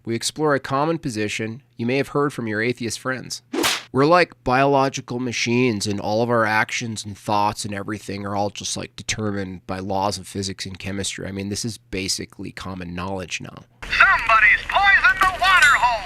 we explore a common position you may have heard from your atheist friends. We're like biological machines, and all of our actions and thoughts and everything are all just like determined by laws of physics and chemistry. I mean, this is basically common knowledge now. Somebody's poisoned the water hole!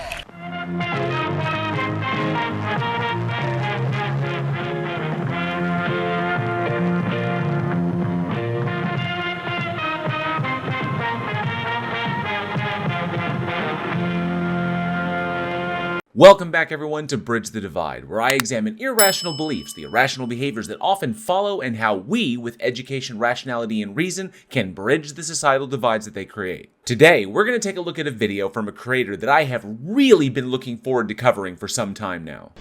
Welcome back everyone to Bridge the Divide, where I examine irrational beliefs, the irrational behaviors that often follow, and how we, with education, rationality, and reason, can bridge the societal divides that they create. Today, we're going to take a look at a video from a creator that I have really been looking forward to covering for some time now.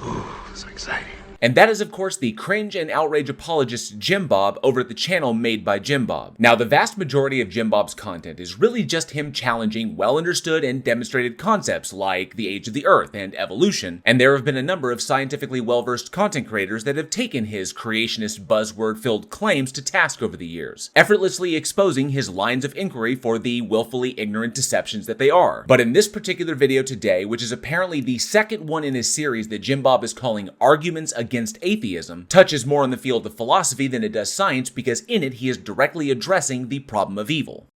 Ooh, so exciting. And that is, of course, the cringe and outrage apologist Jim Bob over at the channel Made by Jim Bob. Now, the vast majority of Jim Bob's content is really just him challenging well-understood and demonstrated concepts like the age of the Earth and evolution, and there have been a number of scientifically well-versed content creators that have taken his creationist buzzword-filled claims to task over the years, effortlessly exposing his lines of inquiry for the willfully ignorant deceptions that they are. But in this particular video today, which is apparently the second one in his series that Jim Bob is calling Arguments Against Atheism, touches more on the field of philosophy than it does science, because in it he is directly addressing the problem of evil.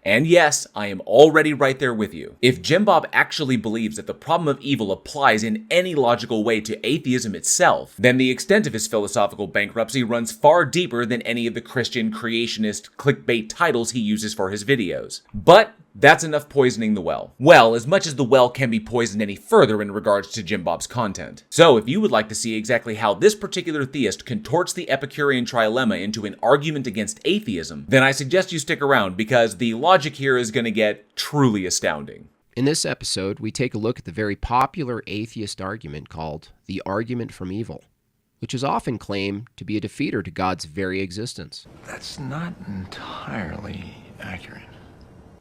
And yes, I am already right there with you. If Jim Bob actually believes that the problem of evil applies in any logical way to atheism itself, then the extent of his philosophical bankruptcy runs far deeper than any of the Christian creationist clickbait titles he uses for his videos. But that's enough poisoning the well. Well, as much as the well can be poisoned any further in regards to Jim Bob's content. So if you would like to see exactly how this particular theist contorts the Epicurean trilemma into an argument against atheism, then I suggest you stick around, because the logic here is going to get truly astounding. In this episode, we take a look at the very popular atheist argument called the argument from evil, which is often claimed to be a defeater to God's very existence. That's not entirely accurate.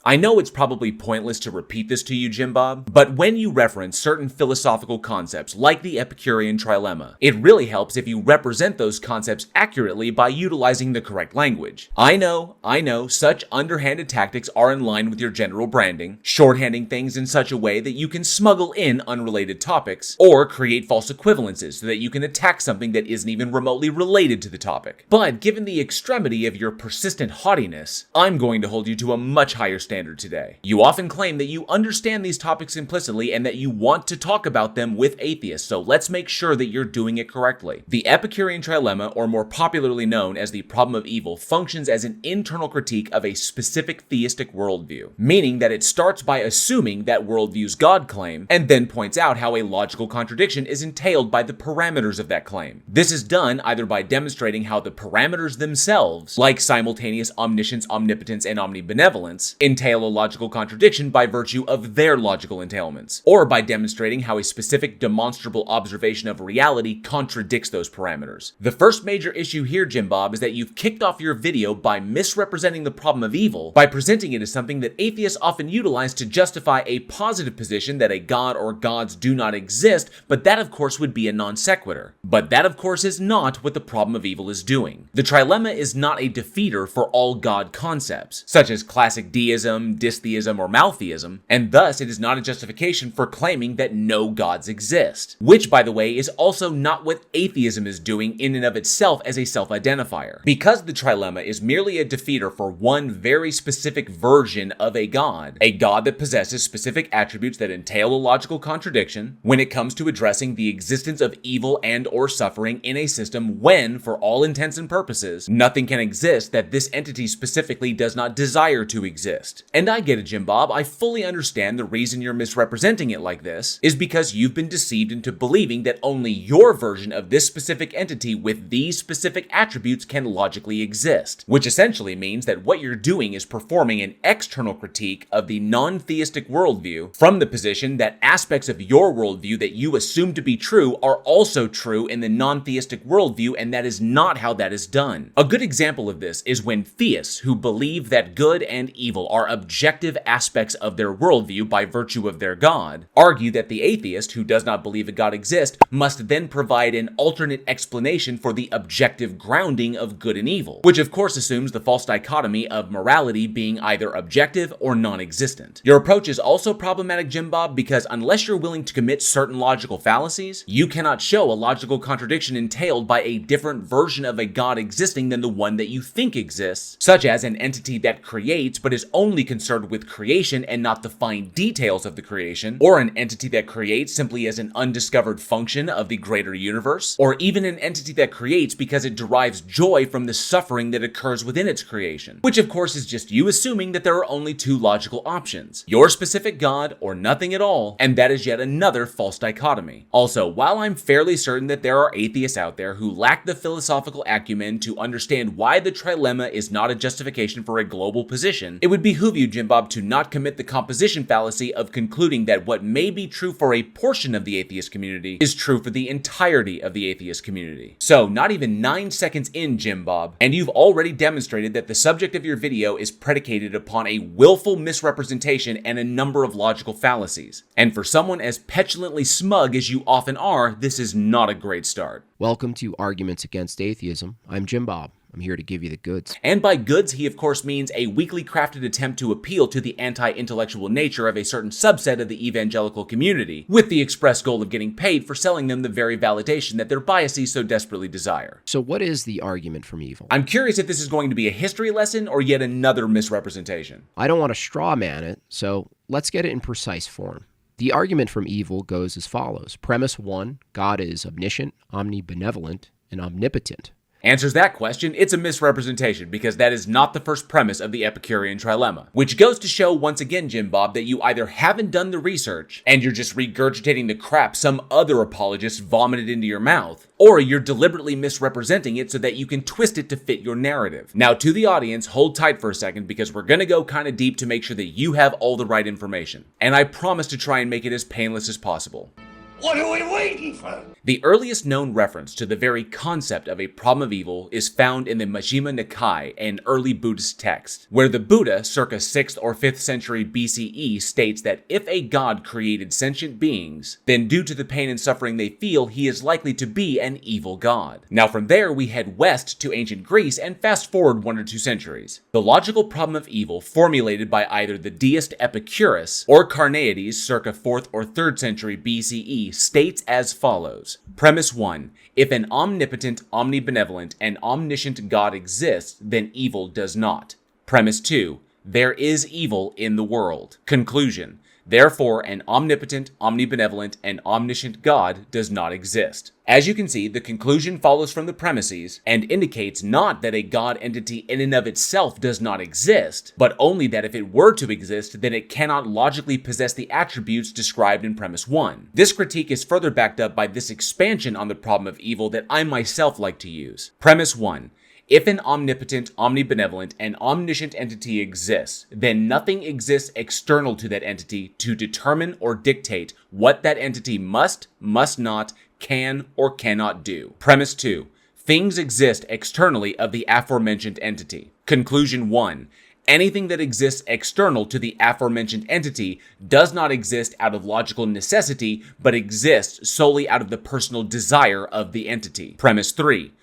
I know it's probably pointless to repeat this to you, Jim Bob, but when you reference certain philosophical concepts like the Epicurean trilemma, it really helps if you represent those concepts accurately by utilizing the correct language. I know, such underhanded tactics are in line with your general branding, shorthanding things in such a way that you can smuggle in unrelated topics, or create false equivalences so that you can attack something that isn't even remotely related to the topic. But given the extremity of your persistent haughtiness, I'm going to hold you to a much higher standard today. You often claim that you understand these topics implicitly and that you want to talk about them with atheists, so let's make sure that you're doing it correctly. The Epicurean trilemma, or more popularly known as the problem of evil, functions as an internal critique of a specific theistic worldview, meaning that it starts by assuming that worldview's God claim, and then points out how a logical contradiction is entailed by the parameters of that claim. This is done either by demonstrating how the parameters themselves, like simultaneous omniscience, omnipotence, and omnibenevolence, entail a logical contradiction by virtue of their logical entailments, or by demonstrating how a specific demonstrable observation of reality contradicts those parameters. The first major issue here, Jim Bob, is that you've kicked off your video by misrepresenting the problem of evil by presenting it as something that atheists often utilize to justify a positive position that a god or gods do not exist, but that of course would be a non sequitur. But that of course is not what the problem of evil is doing. The trilemma is not a defeater for all god concepts, such as classic deism, dystheism, or maltheism, and thus it is not a justification for claiming that no gods exist, which, by the way, is also not what atheism is doing in and of itself as a self-identifier. Because the trilemma is merely a defeater for one very specific version of a god that possesses specific attributes that entail a logical contradiction when it comes to addressing the existence of evil and or suffering in a system when, for all intents and purposes, nothing can exist that this entity specifically does not desire to exist. And I get it, Jim Bob, I fully understand the reason you're misrepresenting it like this is because you've been deceived into believing that only your version of this specific entity with these specific attributes can logically exist, which essentially means that what you're doing is performing an external critique of the non-theistic worldview from the position that aspects of your worldview that you assume to be true are also true in the non-theistic worldview, and that is not how that is done. A good example of this is when theists who believe that good and evil are are objective aspects of their worldview by virtue of their God, argue that the atheist, who does not believe a God exists, must then provide an alternate explanation for the objective grounding of good and evil, which of course assumes the false dichotomy of morality being either objective or non-existent. Your approach is also problematic, Jim Bob, because unless you're willing to commit certain logical fallacies, you cannot show a logical contradiction entailed by a different version of a God existing than the one that you think exists, such as an entity that creates but is only concerned with creation and not the fine details of the creation, or an entity that creates simply as an undiscovered function of the greater universe, or even an entity that creates because it derives joy from the suffering that occurs within its creation, which of course is just you assuming that there are only two logical options, your specific God or nothing at all, and that is yet another false dichotomy. Also, while I'm fairly certain that there are atheists out there who lack the philosophical acumen to understand why the trilemma is not a justification for a global position, it would behoove you, Jim Bob, to not commit the composition fallacy of concluding that what may be true for a portion of the atheist community is true for the entirety of the atheist community. So, not even 9 seconds in, Jim Bob, and you've already demonstrated that the subject of your video is predicated upon a willful misrepresentation and a number of logical fallacies. And for someone as petulantly smug as you often are, this is not a great start. Welcome to Arguments Against Atheism. I'm Jim Bob. I'm here to give you the goods. And by goods, he of course means a weakly crafted attempt to appeal to the anti-intellectual nature of a certain subset of the evangelical community, with the express goal of getting paid for selling them the very validation that their biases so desperately desire. So what is the argument from evil? I'm curious if this is going to be a history lesson or yet another misrepresentation. I don't want to straw man it, so let's get it in precise form. The argument from evil goes as follows. Premise 1, God is omniscient, omnibenevolent, and omnipotent. Answers that question, it's a misrepresentation because that is not the first premise of the Epicurean trilemma. Which goes to show once again, Jim Bob, that you either haven't done the research and you're just regurgitating the crap some other apologist vomited into your mouth, or you're deliberately misrepresenting it so that you can twist it to fit your narrative. Now to the audience, hold tight for a second because we're gonna go kind of deep to make sure that you have all the right information. And I promise to try and make it as painless as possible. What are we waiting for? The earliest known reference to the very concept of a problem of evil is found in the Majjhima Nikaya, an early Buddhist text, where the Buddha, circa 6th or 5th century BCE, states that if a god created sentient beings, then due to the pain and suffering they feel, he is likely to be an evil god. Now from there, we head west to ancient Greece and fast forward 1 or 2 centuries. The logical problem of evil, formulated by either the deist Epicurus or Carneades, circa 4th or 3rd century BCE, states as follows. Premise 1. If an omnipotent, omnibenevolent, and omniscient God exists, then evil does not. Premise 2. There is evil in the world. Conclusion. Therefore, an omnipotent, omnibenevolent, and omniscient God does not exist. As you can see, the conclusion follows from the premises and indicates not that a God entity in and of itself does not exist, but only that if it were to exist, then it cannot logically possess the attributes described in premise 1. This critique is further backed up by this expansion on the problem of evil that I myself like to use. Premise 1. If an omnipotent, omnibenevolent, and omniscient entity exists, then nothing exists external to that entity to determine or dictate what that entity must not, can, or cannot do. Premise 2. Things exist externally of the aforementioned entity. Conclusion 1. Anything that exists external to the aforementioned entity does not exist out of logical necessity, but exists solely out of the personal desire of the entity. Premise 3.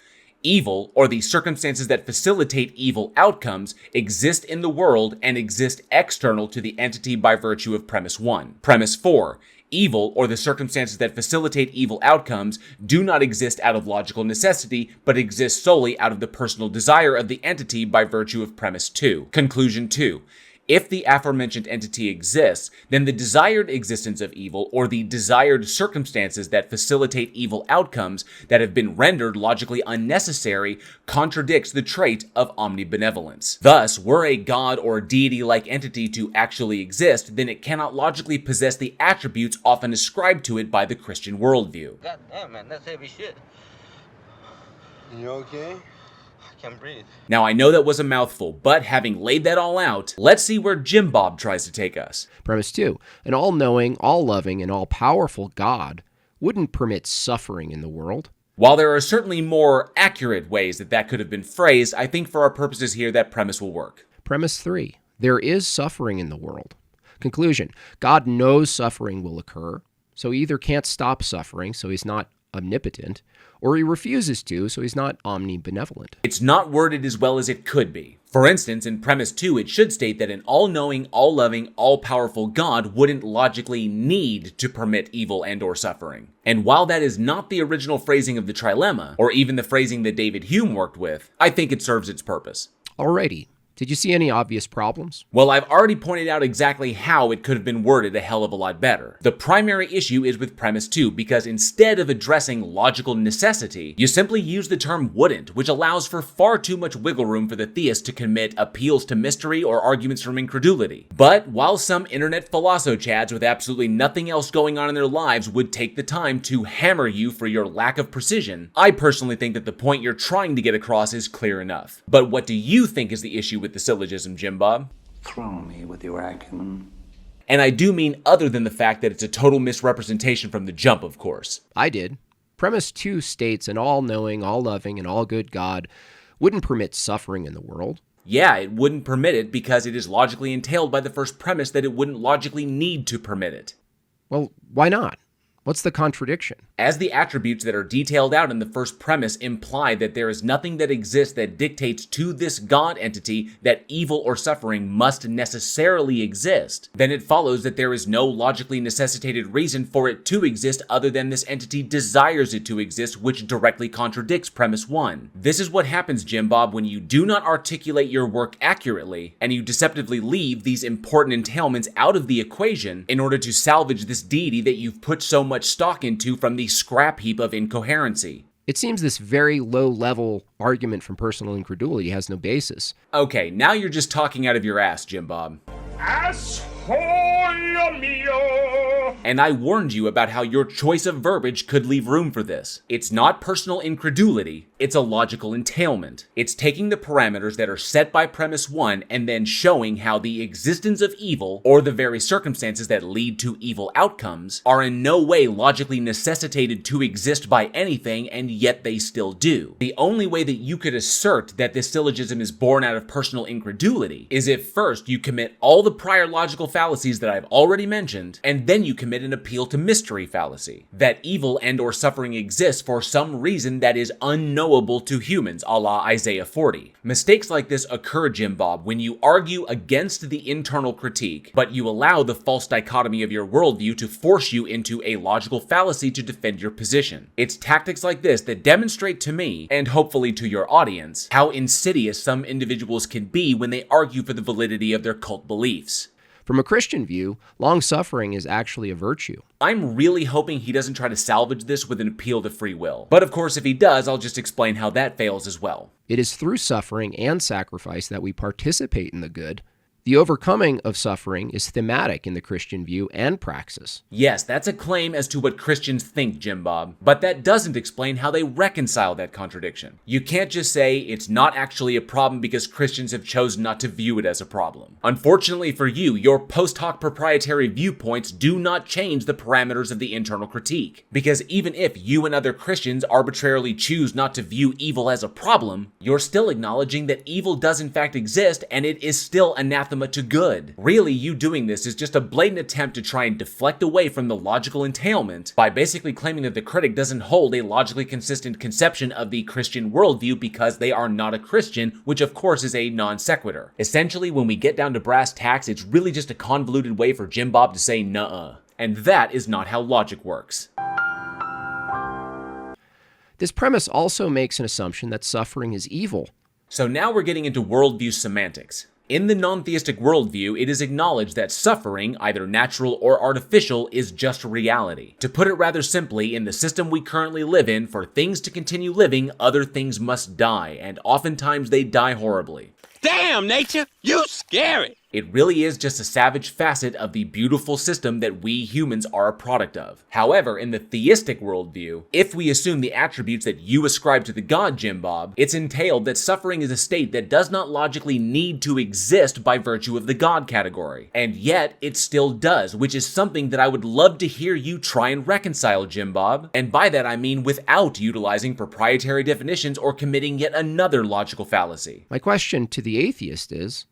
Evil, or the circumstances that facilitate evil outcomes, exist in the world and exist external to the entity by virtue of premise 1. Premise 4. Evil, or the circumstances that facilitate evil outcomes, do not exist out of logical necessity, but exist solely out of the personal desire of the entity by virtue of premise 2. Conclusion 2. If the aforementioned entity exists, then the desired existence of evil, or the desired circumstances that facilitate evil outcomes that have been rendered logically unnecessary, contradicts the trait of omnibenevolence. Thus, were a god or deity-like entity to actually exist, then it cannot logically possess the attributes often ascribed to it by the Christian worldview. God damn, man, that's heavy shit. You okay? I can't breathe. Now, I know that was a mouthful, but having laid that all out, let's see where Jim Bob tries to take us. Premise 2. An all-knowing, all-loving, and all-powerful God wouldn't permit suffering in the world. While there are certainly more accurate ways that could have been phrased, I think for our purposes here that premise will work. Premise 3. There is suffering in the world. Conclusion, God knows suffering will occur, so he either can't stop suffering, so he's not omnipotent, or he refuses to, so he's not omnibenevolent. It's not worded as well as it could be. For instance, in premise 2, it should state that an all-knowing, all-loving, all-powerful God wouldn't logically need to permit evil and or suffering. And while that is not the original phrasing of the trilemma, or even the phrasing that David Hume worked with, I think it serves its purpose. Alrighty. Did you see any obvious problems? Well, I've already pointed out exactly how it could have been worded a hell of a lot better. The primary issue is with premise 2, because instead of addressing logical necessity, you simply use the term wouldn't, which allows for far too much wiggle room for the theist to commit appeals to mystery or arguments from incredulity. But while some internet philoso-chads with absolutely nothing else going on in their lives would take the time to hammer you for your lack of precision, I personally think that the point you're trying to get across is clear enough. But what do you think is the issue with the syllogism, Jim Bob? Throw me with your acumen. And I do mean other than the fact that it's a total misrepresentation from the jump, of course. I did. Premise 2 states an all-knowing, all-loving, and all-good God wouldn't permit suffering in the world. Yeah, it wouldn't permit it because it is logically entailed by the first premise that it wouldn't logically need to permit it. Well, why not? What's the contradiction? As the attributes that are detailed out in the first premise imply that there is nothing that exists that dictates to this God entity that evil or suffering must necessarily exist, then it follows that there is no logically necessitated reason for it to exist other than this entity desires it to exist, which directly contradicts premise 1. This is what happens, Jim Bob, when you do not articulate your work accurately, and you deceptively leave these important entailments out of the equation in order to salvage this deity that you've put so much stock into from the scrap heap of incoherency. It seems this very low-level argument from personal incredulity has no basis. Okay, now you're just talking out of your ass, Jim Bob. Asshole mio! And I warned you about how your choice of verbiage could leave room for this. It's not personal incredulity, it's a logical entailment. It's taking the parameters that are set by premise 1 and then showing how the existence of evil, or the very circumstances that lead to evil outcomes, are in no way logically necessitated to exist by anything, and yet they still do. The only way that you could assert that this syllogism is born out of personal incredulity is if first you commit all the prior logical fallacies that I've already mentioned, and then you commit an appeal to mystery fallacy, that evil and or suffering exists for some reason that is unknowable to humans, a la Isaiah 40. Mistakes like this occur, Jim Bob, when you argue against the internal critique, but you allow the false dichotomy of your worldview to force you into a logical fallacy to defend your position. It's tactics like this that demonstrate to me, and hopefully to your audience, how insidious some individuals can be when they argue for the validity of their cult beliefs. From a Christian view, long-suffering is actually a virtue. I'm really hoping he doesn't try to salvage this with an appeal to free will. But of course, if he does, I'll just explain how that fails as well. It is through suffering and sacrifice that we participate in the good. The overcoming of suffering is thematic in the Christian view and praxis. Yes, that's a claim as to what Christians think, Jim Bob, but that doesn't explain how they reconcile that contradiction. You can't just say it's not actually a problem because Christians have chosen not to view it as a problem. Unfortunately for you, your post hoc proprietary viewpoints do not change the parameters of the internal critique. Because even if you and other Christians arbitrarily choose not to view evil as a problem, you're still acknowledging that evil does in fact exist and it is still anathema to good. Really, you doing this is just a blatant attempt to try and deflect away from the logical entailment by basically claiming that the critic doesn't hold a logically consistent conception of the Christian worldview because they are not a Christian, which of course is a non sequitur. Essentially, when we get down to brass tacks, it's really just a convoluted way for Jim Bob to say nuh-uh. And that is not how logic works. This premise also makes an assumption that suffering is evil. So now we're getting into worldview semantics. In the non-theistic worldview, it is acknowledged that suffering, either natural or artificial, is just reality. To put it rather simply, in the system we currently live in, for things to continue living, other things must die, and oftentimes they die horribly. Damn, nature, you scary! It really is just a savage facet of the beautiful system that we humans are a product of. However, in the theistic worldview, if we assume the attributes that you ascribe to the god, Jim Bob, it's entailed that suffering is a state that does not logically need to exist by virtue of the god category. And yet, it still does, which is something that I would love to hear you try and reconcile, Jim Bob. And by that I mean without utilizing proprietary definitions or committing yet another logical fallacy. My question to the atheist is,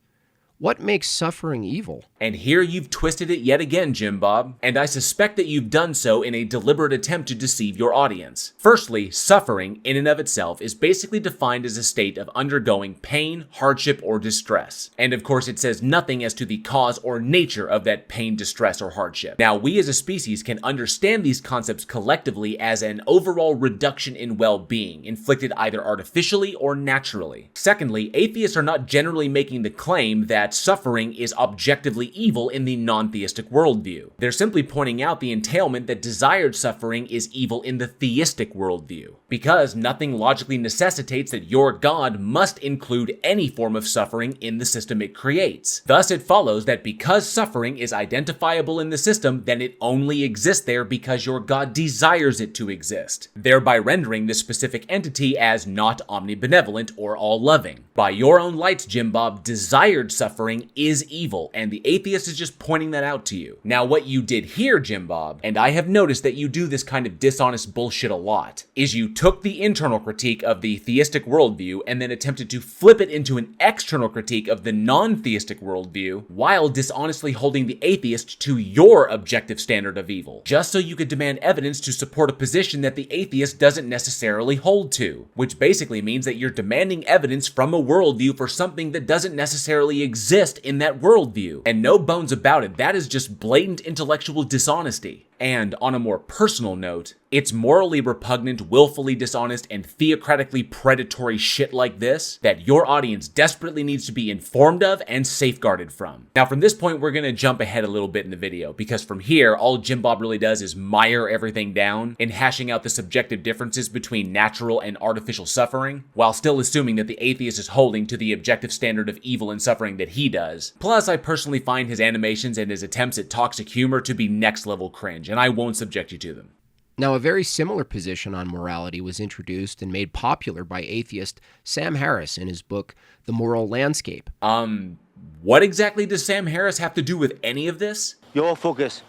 What makes suffering evil? And here you've twisted it yet again, Jim Bob, and I suspect that you've done so in a deliberate attempt to deceive your audience. Firstly, suffering, in and of itself, is basically defined as a state of undergoing pain, hardship, or distress. And of course, it says nothing as to the cause or nature of that pain, distress, or hardship. Now, we as a species can understand these concepts collectively as an overall reduction in well-being, inflicted either artificially or naturally. Secondly, atheists are not generally making the claim that suffering is objectively evil in the non-theistic worldview. They're simply pointing out the entailment that desired suffering is evil in the theistic worldview, because nothing logically necessitates that your God must include any form of suffering in the system it creates. Thus, it follows that because suffering is identifiable in the system, then it only exists there because your God desires it to exist, thereby rendering this specific entity as not omnibenevolent or all-loving. By your own lights, Jim Bob, desired suffering is evil, and the atheist is just pointing that out to you. Now, what you did here, Jim Bob, and I have noticed that you do this kind of dishonest bullshit a lot, is you took the internal critique of the theistic worldview and then attempted to flip it into an external critique of the non-theistic worldview, while dishonestly holding the atheist to your objective standard of evil, just so you could demand evidence to support a position that the atheist doesn't necessarily hold to, which basically means that you're demanding evidence from a worldview for something that doesn't necessarily exist in that worldview. And no bones about it, that is just blatant intellectual dishonesty. And on a more personal note, it's morally repugnant, willfully dishonest, and theocratically predatory shit like this that your audience desperately needs to be informed of and safeguarded from. Now, from this point, we're gonna jump ahead a little bit in the video, because from here, all Jim Bob really does is mire everything down and hashing out the subjective differences between natural and artificial suffering, while still assuming that the atheist is holding to the objective standard of evil and suffering that he does. Plus, I personally find his animations and his attempts at toxic humor to be next level cringe, and I won't subject you to them. Now, a very similar position on morality was introduced and made popular by atheist Sam Harris in his book, The Moral Landscape. What exactly does Sam Harris have to do with any of this? Your focus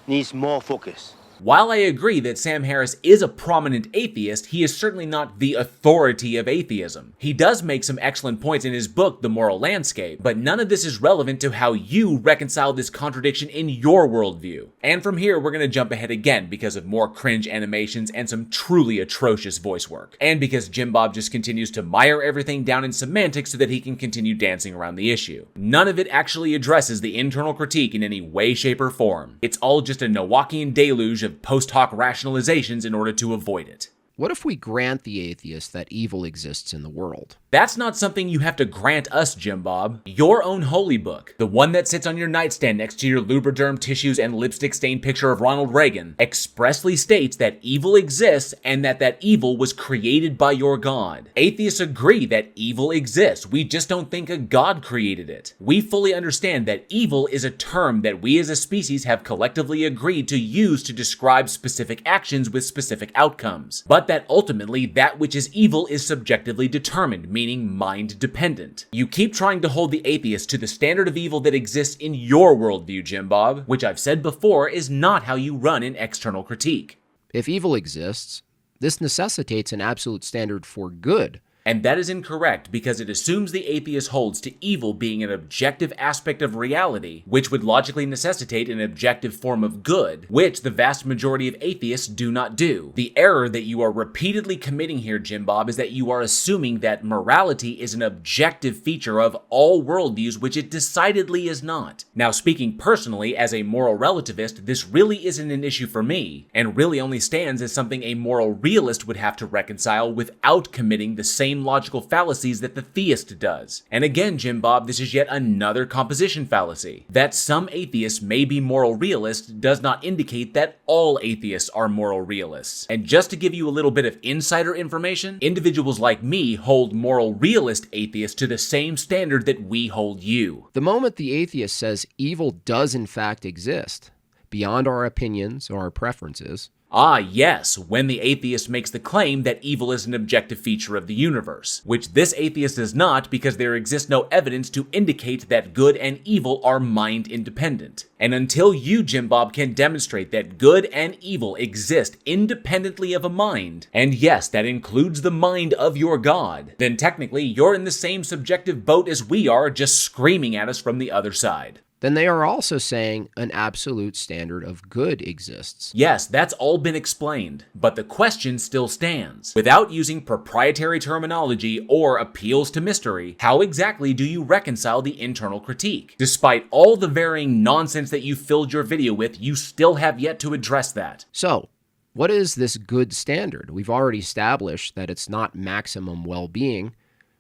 needs more focus. While I agree that Sam Harris is a prominent atheist, he is certainly not the authority of atheism. He does make some excellent points in his book, The Moral Landscape, but none of this is relevant to how you reconcile this contradiction in your worldview. And from here, we're gonna jump ahead again because of more cringe animations and some truly atrocious voice work. And because Jim Bob just continues to mire everything down in semantics so that he can continue dancing around the issue. None of it actually addresses the internal critique in any way, shape, or form. It's all just a Nowakian deluge of post hoc rationalizations in order to avoid it. What if we grant the atheist that evil exists in the world? That's not something you have to grant us, Jim Bob. Your own holy book, the one that sits on your nightstand next to your lubriderm tissues and lipstick-stained picture of Ronald Reagan, expressly states that evil exists and that evil was created by your God. Atheists agree that evil exists. We just don't think a God created it. We fully understand that evil is a term that we as a species have collectively agreed to use to describe specific actions with specific outcomes. But that ultimately that which is evil is subjectively determined, meaning mind dependent. You keep trying to hold the atheist to the standard of evil that exists in your worldview, Jim Bob, which I've said before is not how you run an external critique. If evil exists, this necessitates an absolute standard for good. And that is incorrect because it assumes the atheist holds to evil being an objective aspect of reality, which would logically necessitate an objective form of good, which the vast majority of atheists do not do. The error that you are repeatedly committing here, Jim Bob, is that you are assuming that morality is an objective feature of all worldviews, which it decidedly is not. Now, speaking personally as a moral relativist, this really isn't an issue for me, and really only stands as something a moral realist would have to reconcile without committing the same logical fallacies that the theist does. And again, Jim Bob, this is yet another composition fallacy. That some atheists may be moral realists does not indicate that all atheists are moral realists. And just to give you a little bit of insider information, individuals like me hold moral realist atheists to the same standard that we hold you. The moment the atheist says evil does in fact exist, beyond our opinions or our preferences, Ah, yes, when the atheist makes the claim that evil is an objective feature of the universe, which this atheist does not because there exists no evidence to indicate that good and evil are mind independent. And until you, Jim Bob, can demonstrate that good and evil exist independently of a mind, and yes, that includes the mind of your God, then technically you're in the same subjective boat as we are, just screaming at us from the other side. Then they are also saying an absolute standard of good exists. Yes, that's all been explained, but the question still stands. Without using proprietary terminology or appeals to mystery, how exactly do you reconcile the internal critique? Despite all the varying nonsense that you filled your video with, you still have yet to address that. So, what is this good standard? We've already established that it's not maximum well-being,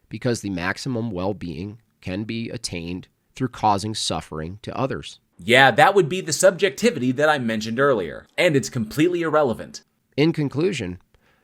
because the maximum well-being can be attained through causing suffering to others. Yeah, that would be the subjectivity that I mentioned earlier, and it's completely irrelevant. In conclusion,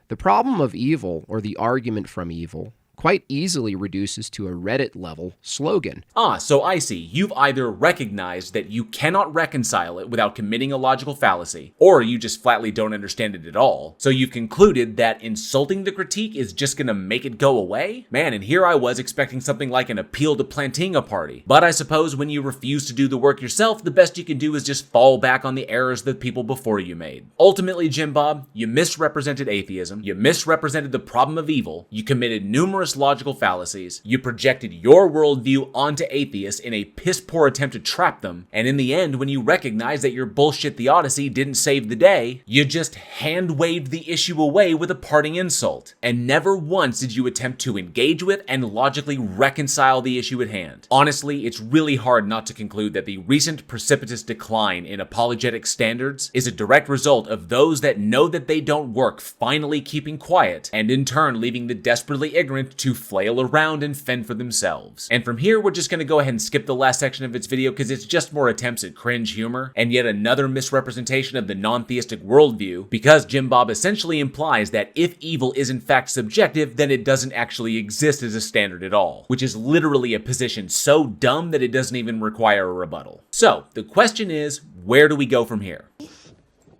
the problem of evil, or the argument from evil, quite easily reduces to a Reddit-level slogan. Ah, so I see. You've either recognized that you cannot reconcile it without committing a logical fallacy, or you just flatly don't understand it at all. So you've concluded that insulting the critique is just gonna make it go away? Man, and here I was expecting something like an appeal to planting a party. But I suppose when you refuse to do the work yourself, the best you can do is just fall back on the errors that people before you made. Ultimately, Jim Bob, you misrepresented atheism, you misrepresented the problem of evil, you committed numerous logical fallacies, you projected your worldview onto atheists in a piss-poor attempt to trap them, and in the end, when you recognized that your bullshit Theodicy didn't save the day, you just hand-waved the issue away with a parting insult, and never once did you attempt to engage with and logically reconcile the issue at hand. Honestly, it's really hard not to conclude that the recent precipitous decline in apologetic standards is a direct result of those that know that they don't work finally keeping quiet, and in turn leaving the desperately ignorant to flail around and fend for themselves. And from here, we're just going to go ahead and skip the last section of its video because it's just more attempts at cringe humor and yet another misrepresentation of the non-theistic worldview, because Jim Bob essentially implies that if evil is in fact subjective, then it doesn't actually exist as a standard at all, which is literally a position so dumb that it doesn't even require a rebuttal. So, the question is, where do we go from here?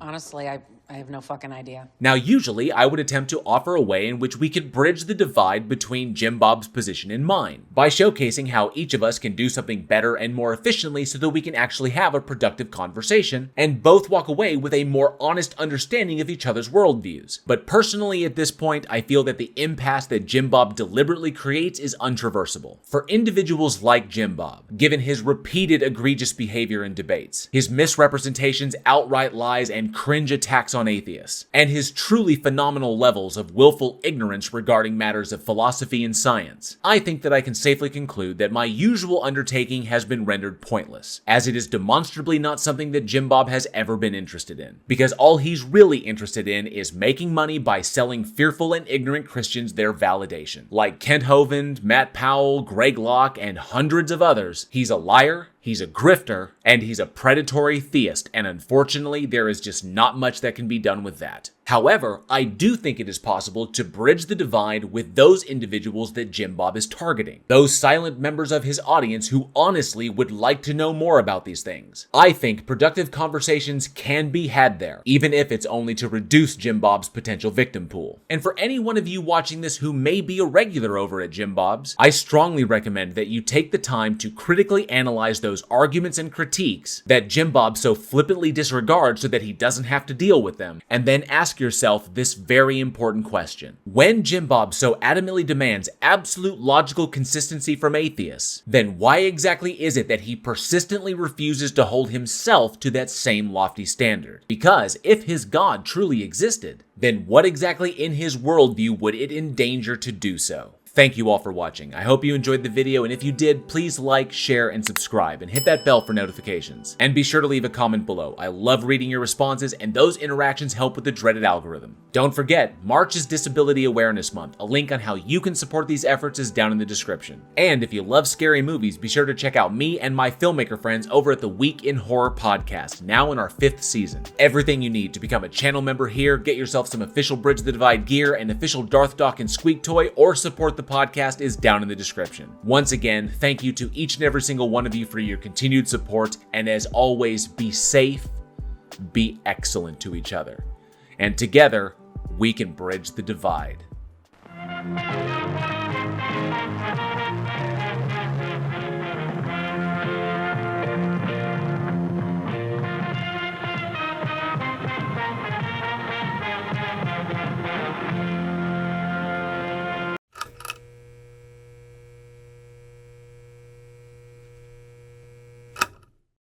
Honestly, I have no fucking idea. Now, usually, I would attempt to offer a way in which we could bridge the divide between Jim Bob's position and mine, by showcasing how each of us can do something better and more efficiently so that we can actually have a productive conversation, and both walk away with a more honest understanding of each other's worldviews. But personally, at this point, I feel that the impasse that Jim Bob deliberately creates is untraversable. For individuals like Jim Bob, given his repeated egregious behavior in debates, his misrepresentations, outright lies, and cringe attacks on atheists, and his truly phenomenal levels of willful ignorance regarding matters of philosophy and science, I think that I can safely conclude that my usual undertaking has been rendered pointless, as it is demonstrably not something that Jim Bob has ever been interested in, because all he's really interested in is making money by selling fearful and ignorant Christians their validation. Like Kent Hovind, Matt Powell, Greg Locke, and hundreds of others, he's a liar, he's a grifter, and he's a predatory theist, and unfortunately, there is just not much that can be done with that. However, I do think it is possible to bridge the divide with those individuals that Jim Bob is targeting, those silent members of his audience who honestly would like to know more about these things. I think productive conversations can be had there, even if it's only to reduce Jim Bob's potential victim pool. And for any one of you watching this who may be a regular over at Jim Bob's, I strongly recommend that you take the time to critically analyze those arguments and critiques that Jim Bob so flippantly disregards so that he doesn't have to deal with them, and then ask yourself this very important question. When Jim Bob so adamantly demands absolute logical consistency from atheists, then why exactly is it that he persistently refuses to hold himself to that same lofty standard? Because if his God truly existed, then what exactly in his worldview would it endanger to do so? Thank you all for watching. I hope you enjoyed the video, and if you did, please like, share, and subscribe, and hit that bell for notifications. And be sure to leave a comment below. I love reading your responses, and those interactions help with the dreaded algorithm. Don't forget, March is Disability Awareness Month. A link on how you can support these efforts is down in the description. And if you love scary movies, be sure to check out me and my filmmaker friends over at the Week in Horror podcast, now in our 5th season. Everything you need to become a channel member here, get yourself some official Bridge the Divide gear, an official Darth, Dawkins Squeak toy, or support the podcast is down in the description. Once again, thank you to each and every single one of you for your continued support, and as always, be safe, be excellent to each other. and together, we can bridge the divide.